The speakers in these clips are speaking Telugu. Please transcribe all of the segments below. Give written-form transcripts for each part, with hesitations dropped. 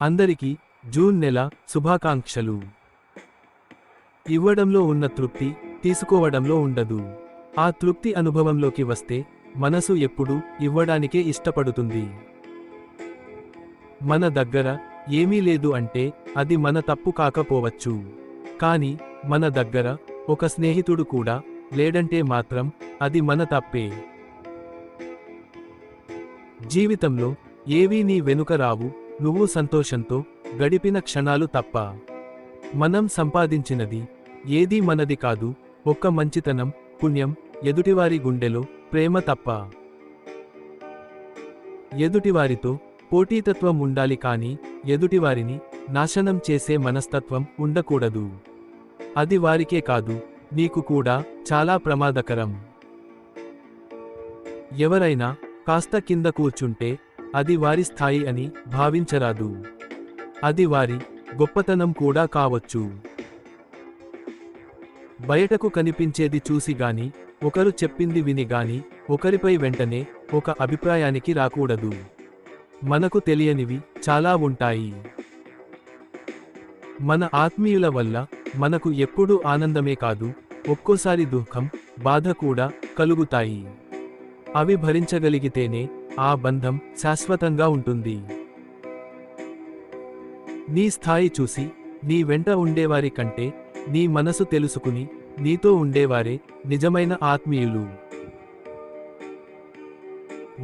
అందరికీ జూన్ నెల శుభాకాంక్షలు. ఇవ్వడంలో ఉన్న తృప్తి తీసుకోవడంలో ఉండదు. ఆ తృప్తి అనుభవంలోకి వస్తే మనసు ఎప్పుడూ ఇవ్వడానికే ఇష్టపడుతుంది. మన దగ్గర ఏమీ లేదు అంటే అది మన తప్పు కాకపోవచ్చు. కానీ మన దగ్గర ఒక స్నేహితుడు కూడా లేడంటే మాత్రం అది మన తప్పే. జీవితంలో ఏవీ నీ వెనుక రావు, నువ్వు సంతోషంతో గడిపిన క్షణాలు తప్ప. మనం సంపాదించినది ఏదీ మనది కాదు, ఒక్క మంచితనం, పుణ్యం, ఎదుటివారి గుండెలో ప్రేమ తప్ప. ఎదుటివారితో పోటీతత్వం ఉండాలి కానీ ఎదుటివారిని నాశనం చేసే మనస్తత్వం ఉండకూడదు. అది వారికే కాదు, నీకు కూడా చాలా ప్రమాదకరం. ఎవరైనా కాస్త కింద కూర్చుంటే అది వారి స్థాయి అని భావించరాదు. అది వారి గొప్పతనం కూడా కావచ్చు. బయటకు కనిపించేది చూసి గాని, ఒకరు చెప్పింది విని గాని ఒకరిపై వెంటనే ఒక అభిప్రాయానికి రాకూడదు. మనకు తెలియనివి చాలా ఉంటాయి. మన ఆత్మీయుల వల్ల మనకు ఎప్పుడూ ఆనందమే కాదు, ఒక్కోసారి దుఃఖం, బాధ కూడా కలుగుతాయి. అవి భరించగలిగితేనే ఆ బంధం శాశ్వతంగా ఉంటుంది. నీ స్థాయి చూసి నీ వెంట ఉండేవారి కంటే నీ మనసు తెలుసుకుని నీతో ఉండేవారే నిజమైన ఆత్మీయులు.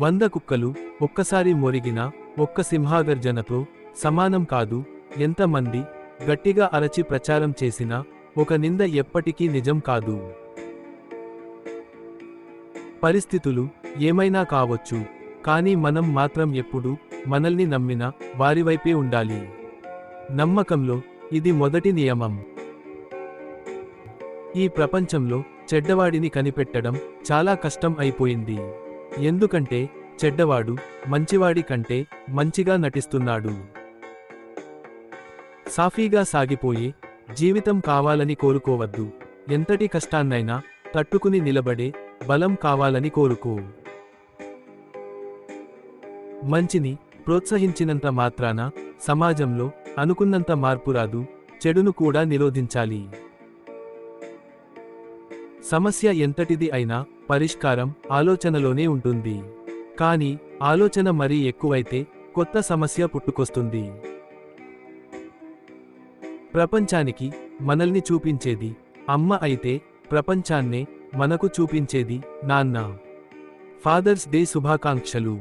100 కుక్కలు ఒక్కసారి మొరిగిన ఒక్క సింహగర్జనతో సమానం కాదు. ఎంతమంది గట్టిగా అరచి ప్రచారం చేసినా ఒక నింద ఎప్పటికీ నిజం కాదు. పరిస్థితులు ఏమైనా కావచ్చు, కానీ మనం మాత్రం ఎప్పుడూ మనల్ని నమ్మిన వారివైపే ఉండాలి. నమ్మకంలో ఇది మొదటి నియమం. ఈ ప్రపంచంలో చెడ్డవాడిని కనిపెట్టడం చాలా కష్టం అయిపోయింది. ఎందుకంటే చెడ్డవాడు మంచివాడి కంటే మంచిగా నటిస్తున్నాడు. సాఫీగా సాగిపోయే జీవితం కావాలని కోరుకోవద్దు. ఎంతటి కష్టాన్నైనా తట్టుకుని నిలబడే బలం కావాలని కోరుకో. మంచిని ప్రోత్సహించినంత మాత్రాన సమాజంలో అనుకున్నంత మార్పు రాదు. చెడును కూడా నిరోధించాలి. సమస్య ఎంతటిది అయినా పరిష్కారం ఆలోచనలోనే ఉంటుంది. కానీ ఆలోచన మరీ ఎక్కువైతే కొత్త సమస్య పుట్టుకొస్తుంది. ప్రపంచానికి మనల్ని చూపించేది అమ్మ అయితే ప్రపంచాన్నే మనకు చూపించేది నాన్న. ఫాదర్స్ డే శుభాకాంక్షలు.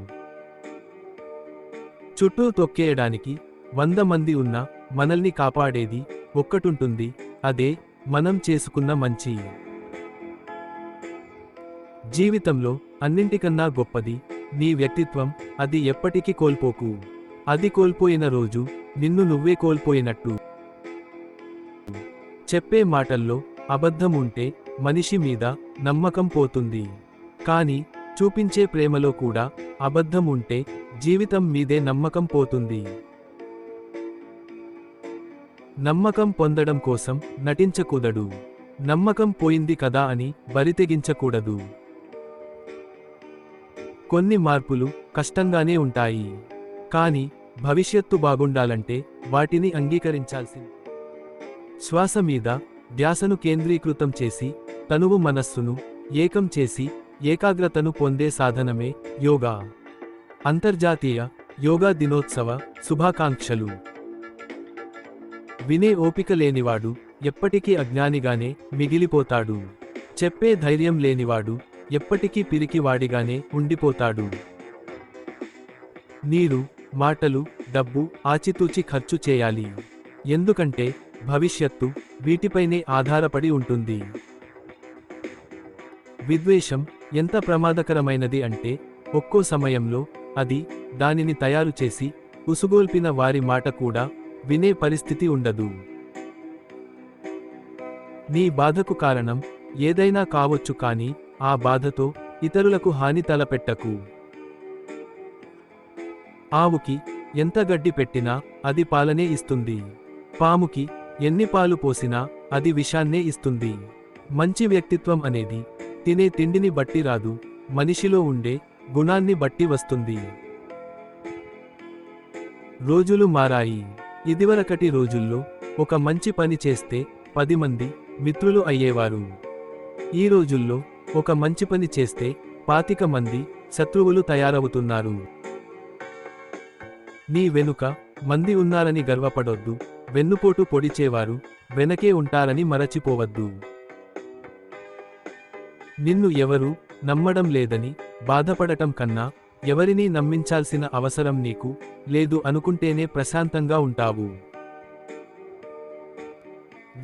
చుట్టూ తొక్కేయడానికి 100 మంది ఉన్నా మనల్ని కాపాడేది ఒక్కటుంటుంది, అదే మనం చేసుకున్న మంచి. జీవితంలో అన్నింటికన్నా గొప్పది నీ వ్యక్తిత్వం. అది ఎప్పటికీ కోల్పోకు. అది కోల్పోయిన రోజు నిన్ను నువ్వే కోల్పోయినట్టు. చెప్పే మాటల్లో అబద్ధం ఉంటే మనిషి మీద నమ్మకం పోతుంది. కానీ చూపించే ప్రేమలో కూడా అబద్ధం ఉంటే జీవితం మీదే నమ్మకం పోతుంది. నమ్మకం పొందడం కోసం నటించకూడదు. నమ్మకం పోయింది కదా అని బరితెగించకూడదు. కొన్ని మార్పులు కష్టంగానే ఉంటాయి, కానీ భవిష్యత్తు బాగుండాలంటే వాటిని అంగీకరించాల్సింది. శ్వాస మీద ధ్యాసను కేంద్రీకృతం చేసి తనువు మనస్సును ఏకం చేసి ఏకాగ్రతను పొందే సాధనమే యోగా. అంతర్జాతీయ యోగా దినోత్సవ శుభాకాంక్షలు. వినే ఓపిక లేనివాడు ఎప్పటికీ అజ్ఞానిగానే మిగిలిపోతాడు. చెప్పే ధైర్యం లేనివాడు ఎప్పటికీ పిరికివాడిగానే ఉండిపోతాడు. నీరు, మాటలు, డబ్బు ఆచితూచి ఖర్చు చేయాలి. ఎందుకంటే భవిష్యత్తు వీటిపైనే ఆధారపడి ఉంటుంది. విద్వేషం ఎంత ప్రమాదకరమైనది అంటే ఒక్కో సమయంలో అది దానిని తయారు చేసి ఉసుగోల్పిన వారి మాట కూడా వినే పరిస్థితి ఉండదు. నీ బాధకు కారణం ఏదైనా కావచ్చు, కానీ ఆ బాధతో ఇతరులకు హాని తలపెట్టకు. ఆవుకి ఎంత గడ్డి పెట్టినా అది పాలనే ఇస్తుంది. పాముకి ఎన్ని పాలు పోసినా అది విషాన్నే ఇస్తుంది. మంచి వ్యక్తిత్వం అనేది తినే తిండిని బట్టి రాదు, మనిషిలో ఉండే గుణాన్ని బట్టి వస్తుంది. రోజులు మారాయి. ఇదివరకటి రోజుల్లో ఒక మంచి పని చేస్తే 10 మంది మిత్రులు అయ్యేవారు. ఈ రోజుల్లో ఒక మంచి పని చేస్తే 25 మంది శత్రువులు తయారవుతున్నారు. నీ వెనుక మంది ఉన్నారని గర్వపడొద్దు. వెన్నుపోటు పొడిచేవారు వెనకే ఉంటారని మరచిపోవద్దు. నిన్ను ఎవరూ నమ్మడం లేదని బాధపడటం కన్నా, ఎవరినీ నమ్మించాల్సిన అవసరం నీకు లేదు అనుకుంటేనే ప్రశాంతంగా ఉంటావు.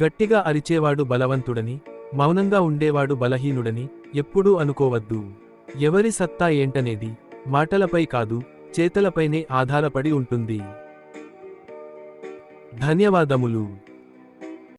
గట్టిగా అరిచేవాడు బలవంతుడని, మౌనంగా ఉండేవాడు బలహీనుడని ఎప్పుడూ అనుకోవద్దు. ఎవరి సత్తా ఏంటనేది మాటలపై కాదు, చేతలపైనే ఆధారపడి ఉంటుంది. ధన్యవాదములు.